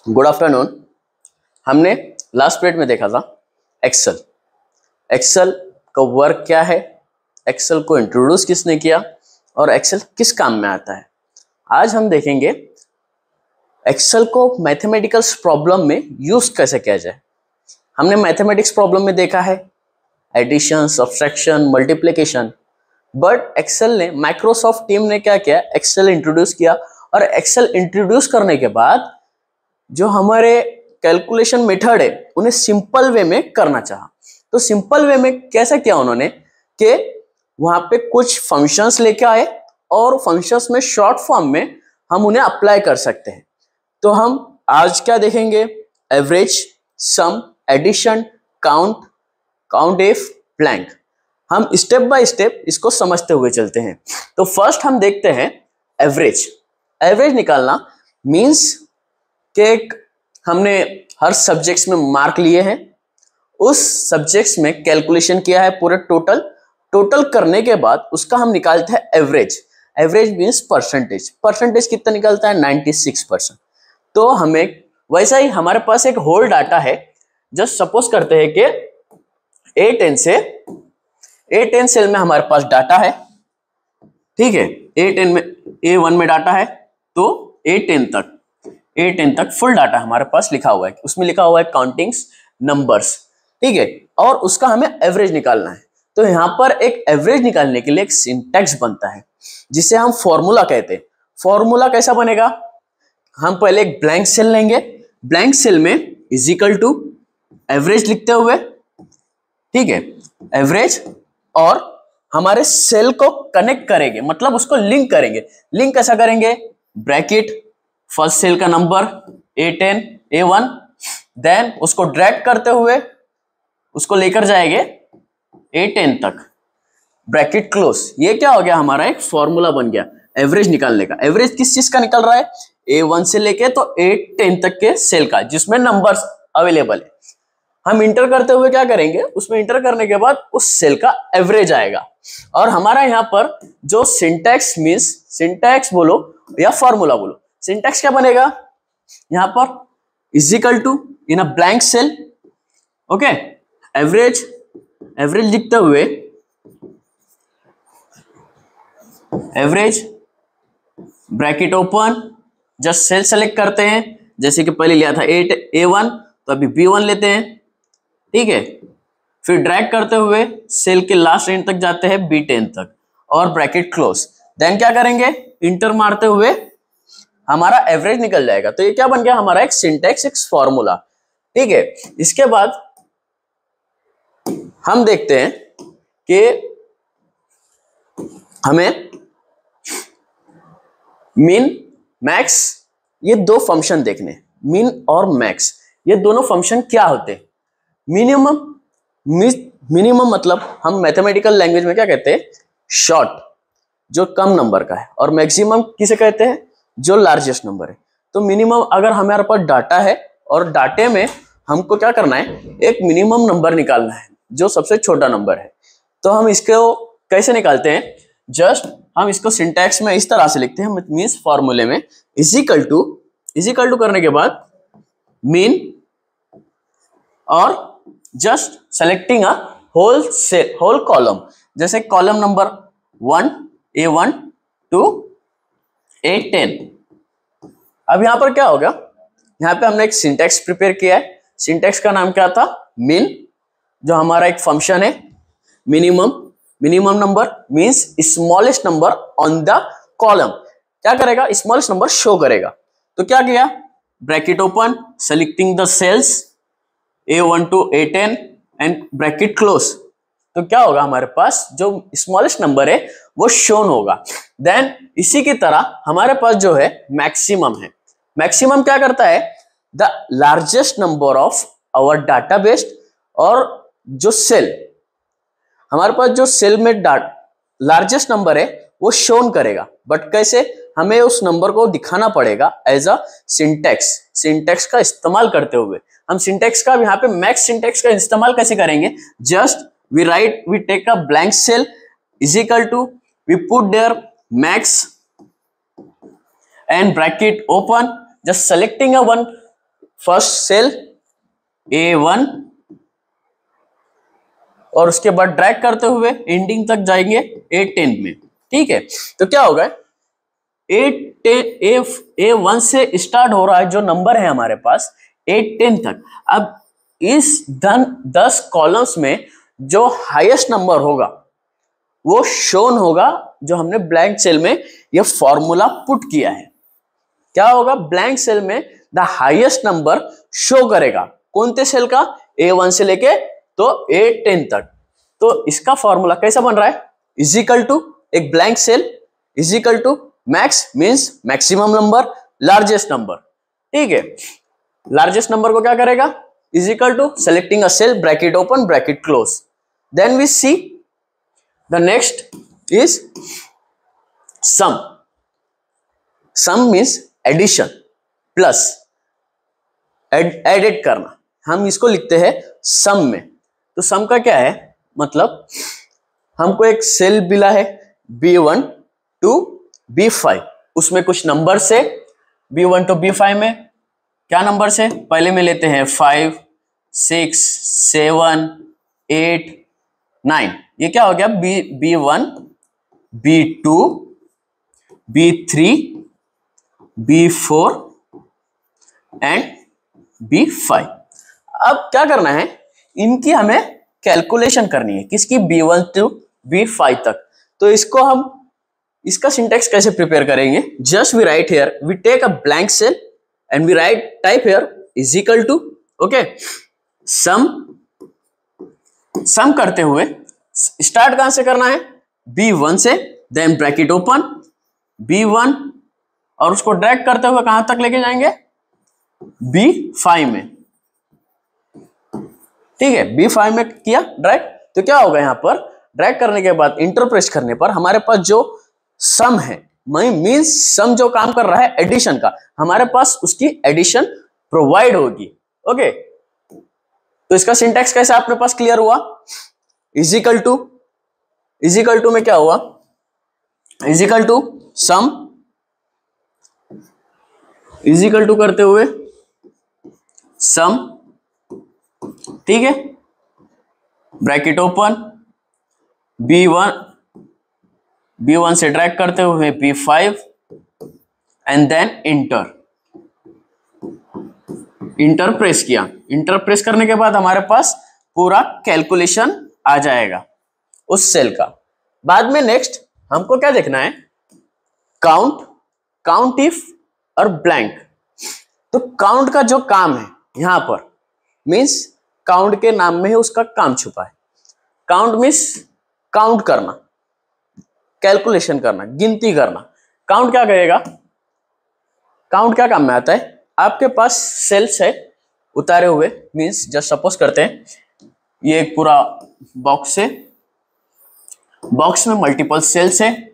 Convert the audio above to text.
Good afternoon. हमने last period में देखा था एक्सेल। एक्सेल का वर्क क्या है, एक्सेल को इंट्रोड्यूस किसने किया और एक्सेल किस काम में आता है। आज हम देखेंगे एक्सेल को मैथमेटिकल प्रॉब्लम में यूज कैसे किया जाए। हमने मैथमेटिक्स प्रॉब्लम में देखा है addition, subtraction, multiplication, but Excel ने, माइक्रोसॉफ्ट टीम ने क्या किया, एक्सेल इंट्रोड्यूस किया और एक्सेल इंट्रोड्यूस करने के बाद जो हमारे कैलकुलेशन मेथड है उन्हें सिंपल वे में करना चाहा। तो सिंपल वे में कैसे किया उन्होंने कि वहां पे कुछ फंक्शंस लेके आए और फंक्शंस में शॉर्ट फॉर्म में हम उन्हें अप्लाई कर सकते हैं। तो हम आज क्या देखेंगे, average, sum, addition, count, count if, blank. हम स्टेप बाय स्टेप इसको समझते हुए चलते हैं। तो फर्स्ट हम देखते हैं एवरेज। एवरेज निकालना मींस कि हमने हर सब्जेक्ट्स में मार्क लिए हैं, उस सब्जेक्ट्स में कैलकुलेशन किया है पूरे टोटल करने के बाद उसका हम निकालते हैं average. Average means percentage. Percentage कितना निकलता है, 96%। तो हमें वैसा ही हमारे पास एक होल डाटा है। जस्ट सपोज करते हैं कि A10 सेल में हमारे पास डाटा है, ठीक है। A1 में डाटा है, तो A10 तक फुल डाटा हमारे पास लिखा हुआ है। उसमें लिखा हुआ है काउंटिंग्स, नंबर्स, ठीक है। और उसका हमें एवरेज निकालना है। तो यहां पर एक एवरेज निकालने के लिए एक सिंटैक्स बनता है जिसे हम फॉर्मूला कहते हैं। फॉर्मूला कैसा बनेगा, हम पहले एक ब्लैंक सेल लेंगे, ब्लैंक सेल में इज इक्वल टू एवरेज लिखते हुए, ठीक है, एवरेज, और हमारे सेल को कनेक्ट करेंगे, मतलब उसको लिंक करेंगे। लिंक कैसा करेंगे, ब्रैकेट, फर्स्ट सेल का नंबर A10, A1, देन उसको ड्रैग करते हुए उसको लेकर जाएंगे A10 तक, ब्रैकेट क्लोज। ये क्या हो गया, हमारा एक फॉर्मूला बन गया एवरेज निकालने का। एवरेज किस चीज का निकल रहा है, A1 से लेके तो A10 तक के सेल का जिसमें नंबर्स अवेलेबल है। हम इंटर करते हुए क्या करेंगे, उसमें इंटर करने के बाद उस सेल का एवरेज आएगा। और हमारा यहाँ पर जो सिंटैक्स मींस, सिंटैक्स बोलो या फॉर्मूला बोलो, सिंटैक्स क्या बनेगा, यहां पर is equal to in a blank cell, okay, average लिखते हुए, average bracket open, just cell select करते हैं, जैसे कि पहले लिया था A1 तो अभी B1 लेते हैं, ठीक है। फिर ड्रैग करते हुए सेल के लास्ट एंड तक जाते हैं B10 तक और ब्रैकेट क्लोज। देन क्या करेंगे, इंटर मारते हुए हमारा एवरेज निकल जाएगा। तो ये क्या बन गया, हमारा एक सिंटैक्स, एक फॉर्मूला, ठीक है। इसके बाद हम देखते हैं कि हमें मीन, मैक्स, ये दो फंक्शन देखने, मीन और मैक्स, ये दोनों फंक्शन क्या होते हैं। मिनिमम मतलब हम मैथमेटिकल लैंग्वेज में क्या कहते हैं, शॉर्ट, जो कम नंबर का है, और मैक्सिमम किसे कहते हैं, जो लार्जेस्ट नंबर है। तो मिनिमम, अगर हमारे पास डाटा है और डाटे में हमको क्या करना है, एक मिनिमम नंबर निकालना है जो सबसे छोटा नंबर है। तो हम इसको कैसे निकालते हैं, जस्ट हम इसको सिंटैक्स में इस तरह से लिखते हैं, मींस फॉर्मूले में इज इक्वल टू करने के बाद मीन और just selecting a whole column, जैसे column number 1 A1 to A10। अब यहां पर क्या होगा, यहां पे हमने एक सिंटैक्स प्रिपेयर किया है। सिंटैक्स का नाम क्या था, मीन, जो हमारा एक फंक्शन है। Minimum number means smallest number on the column, क्या करेगा, स्मॉलेस्ट नंबर शो करेगा। तो क्या किया, bracket open, selecting the cells A1 to A10 and bracket close. तो क्या होगा, हमारे पास जो स्मॉलेस्ट नंबर है वो शोन होगा। देन इसी की तरह हमारे पास जो है मैक्सिमम है। मैक्सिमम क्या करता है, the largest number of our database, और जो सेल, हमारे पास जो सेल में लार्जेस्ट नंबर है वो शोन करेगा। बट कैसे, हमें उस नंबर को दिखाना पड़ेगा एज अ सिंटैक्स का इस्तेमाल करते हुए। हम सिंटैक्स का यहाँ पे मैक्स सिंटैक्स का इस्तेमाल कैसे करेंगे, just we take a blank cell is equal to, we put there max and bracket open, just selecting a one first cell A1 और उसके बाद ड्रैग करते हुए एंडिंग तक जाएंगे A10 में। ठीक है, तो क्या होगा, A1 से स्टार्ट हो रहा है जो नंबर है हमारे पास A10 तक। अब इस 10 कॉलम्स में जो हाईएस्ट नंबर होगा वो शोन होगा, जो हमने ब्लैंक सेल में ये फॉर्मूला पुट किया है। क्या होगा, ब्लैंक सेल में द हाईएस्ट नंबर शो करेगा। कौन से सेल का, A1 से लेके तो A10 तक। तो इसका फॉर्मूला कैसा बन रहा है, इज इक्वल टू एक blank cell is equal to max means maximum number largest number. ठीक है, लार्जेस्ट नंबर को क्या करेगा, is equal to selecting a cell, bracket open bracket close. Then we see the next is sum. Sum means addition plus edit करना, हम इसको लिखते हैं सम में। तो सम का क्या है, मतलब हमको एक सेल मिला है B1 to B5, उसमें कुछ नंबर से B1 to B5 में क्या नंबर से, पहले में लेते हैं 5, 6, 7, 8, 9। ये क्या हो गया, B1, B2, B3, B4 and B5। अब क्या करना है, इनकी हमें कैलकुलेशन करनी है, किसकी, B1 to B5 तक। तो इसको हम, इसका सिंटेक्स कैसे प्रिपेयर करेंगे, just we write here, we take a blank cell and we write type here is equal to, okay, sum करते हुए स्टार्ट कहां से करना है, B1 से, देन ब्रैकेट ओपन B1 और उसको ड्रैग करते हुए कहां तक लेके जाएंगे, B5 में। ठीक है, B5 में किया ड्रैग, तो क्या होगा, यहां पर ड्रैग करने के बाद इंटर प्रेस करने पर हमारे पास जो सम है, मींस सम जो काम कर रहा है एडिशन का, हमारे पास उसकी एडिशन प्रोवाइड होगी। ओके, तो इसका सिंटैक्स कैसे अपने पास क्लियर हुआ, इजिकल टू में क्या हुआ, is equal to sum, is equal to करते हुए सम, ठीक है, ब्रैकेट ओपन B1 से ड्रैग करते हुए B5 and then enter press किया। इंटर प्रेस करने के बाद हमारे पास पूरा कैलकुलेशन आ जाएगा उस सेल का। बाद में नेक्स्ट हमको क्या देखना है, काउंट इफ और ब्लैंक। तो काउंट का जो काम है यहां पर, मींस काउंट के नाम में ही उसका काम छुपा है। काउंट मींस काउंट करना, कैलकुलेशन करना, गिनती करना। काउंट क्या करेगा, काउंट क्या काम में आता है, आपके पास सेल्स है उतारे हुए, मींस जस्ट सपोज करते हैं ये एक पूरा बॉक्स है, बॉक्स में मल्टीपल सेल्स है,